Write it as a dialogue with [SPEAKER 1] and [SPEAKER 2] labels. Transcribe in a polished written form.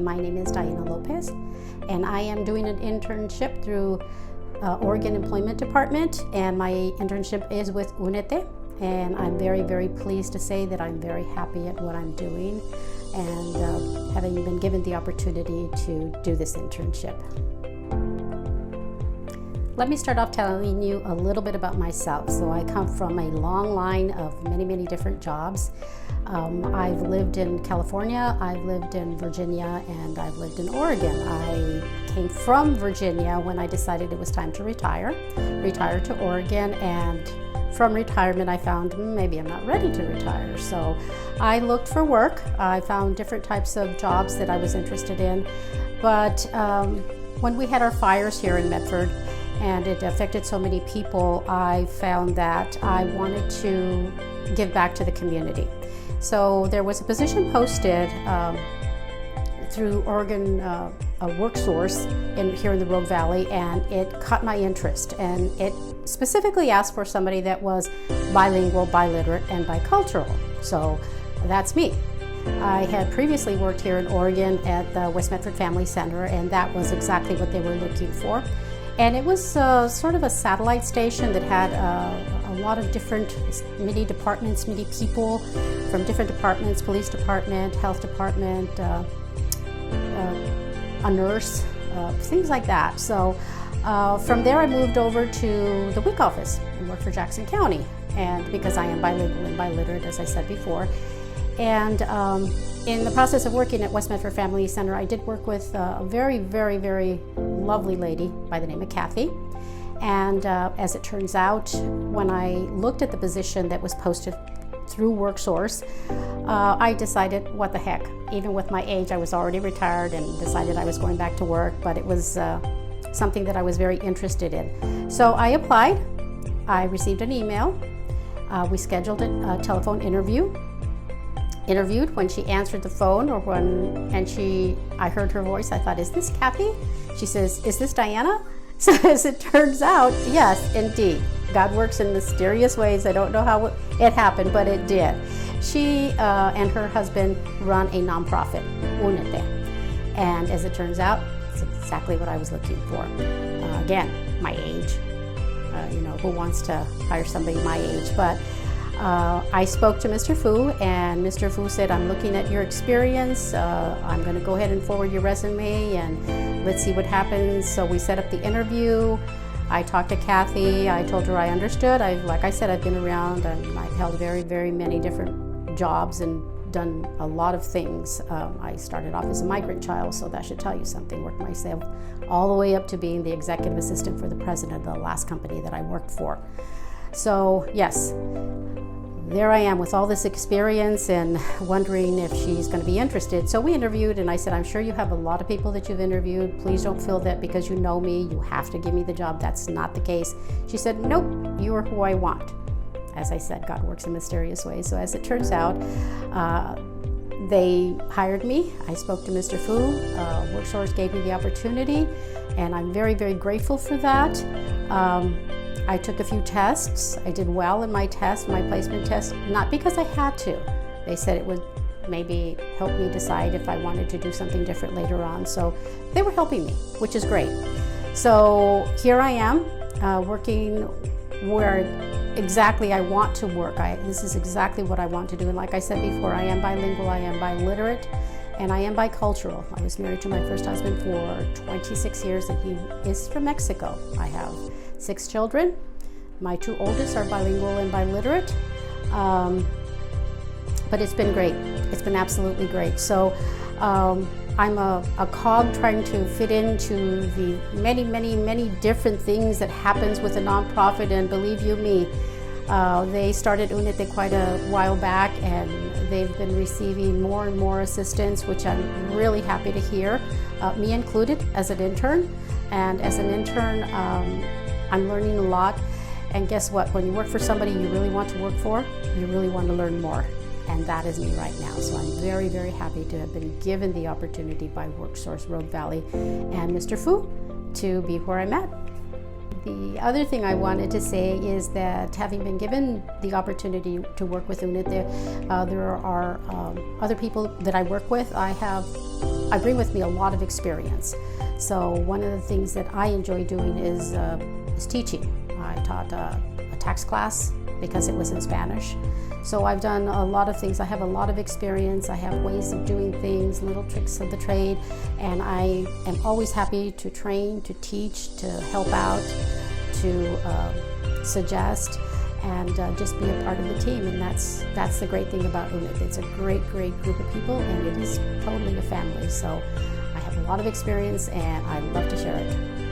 [SPEAKER 1] My name is Diana Lopez, and I am doing an internship through Oregon Employment Department, and my internship is with Unete, and I'm very, very pleased to say that I'm very happy at what I'm doing and having been given the opportunity to do this internship. Let me start off telling you a little bit about myself. So I come from a long line of many different jobs. I've lived in California, I've lived in Virginia, and I've lived in Oregon. I came from Virginia when I decided it was time to retire to Oregon, and from retirement I found maybe I'm not ready to retire. So I looked for work. I found different types of jobs that I was interested in, but when we had our fires here in Medford, and it affected so many people, I found that I wanted to give back to the community. So there was a position posted through Oregon WorkSource here in the Rogue Valley, and it caught my interest. And it specifically asked for somebody that was bilingual, biliterate, and bicultural. So that's me. I had previously worked here in Oregon at the West Medford Family Center, and that was exactly what they were looking for. And it was sort of a satellite station that had a lot of different many departments, many people from different departments: police department, health department, a nurse, things like that. So from there I moved over to the WIC office and worked for Jackson County, and because I am bilingual and biliterate, as I said before. And in the process of working at West Medford Family Center, I did work with a very lovely lady by the name of Kathy. And as it turns out, when I looked at the position that was posted through WorkSource, I decided, what the heck, even with my age, I was already retired and decided I was going back to work, but it was something that I was very interested in. So I applied, I received an email, we scheduled a telephone interviewed. When she answered the phone, I heard her voice, I thought, is this Kathy? She says, is this Diana? So as it turns out, yes, indeed. God works in mysterious ways. I don't know how it happened, but it did. She and her husband run a nonprofit, Unete. And as it turns out, it's exactly what I was looking for. Again, my age. Who wants to hire somebody my age? But I spoke to Mr. Fu, and Mr. Fu said, I'm looking at your experience. I'm going to go ahead and forward your resume, and let's see what happens. So we set up the interview. I talked to Kathy. I told her I understood. Like I said, I've been around, and I've held very many different jobs and done a lot of things. I started off as a migrant child, so that should tell you something. Worked myself all the way up to being the executive assistant for the president of the last company that I worked for. So yes, there I am with all this experience and wondering if she's going to be interested. So we interviewed, and I said, I'm sure you have a lot of people that you've interviewed. Please don't feel that because you know me, you have to give me the job. That's not the case. She said, nope, you are who I want. As I said, God works in mysterious ways. So as it turns out, they hired me. I spoke to Mr. Fu. WorkSource gave me the opportunity, and I'm very grateful for that. I took a few tests. I did well in my test, my placement test, not because I had to. They said it would maybe help me decide if I wanted to do something different later on. So they were helping me, which is great. So here I am working where exactly I want to work. This is exactly what I want to do. And like I said before, I am bilingual, I am biliterate, and I am bicultural. I was married to my first husband for 26 years, and he is from Mexico. I have 6 children. My 2 oldest are bilingual and biliterate. But it's been great. It's been absolutely great. So I'm a cog trying to fit into the many different things that happens with a nonprofit, and believe you me, they started Unete quite a while back, and they've been receiving more and more assistance, which I'm really happy to hear, me included as an intern. And as an intern, I'm learning a lot. And guess what? When you work for somebody you really want to work for, you really want to learn more. And that is me right now. So I'm very happy to have been given the opportunity by WorkSource Rogue Valley and Mr. Fu to be where I'm at. The other thing I wanted to say is that having been given the opportunity to work with Unete, there are other people that I work with. I have I bring with me a lot of experience. So one of the things that I enjoy doing is teaching. I taught a tax class because it was in Spanish. So I've done a lot of things. I have a lot of experience. I have ways of doing things, little tricks of the trade, and I am always happy to train, to teach, to help out, to suggest, and just be a part of the team. And that's the great thing about Unete. It's a great group of people, and it is totally a family. So I have a lot of experience, and I love to share it.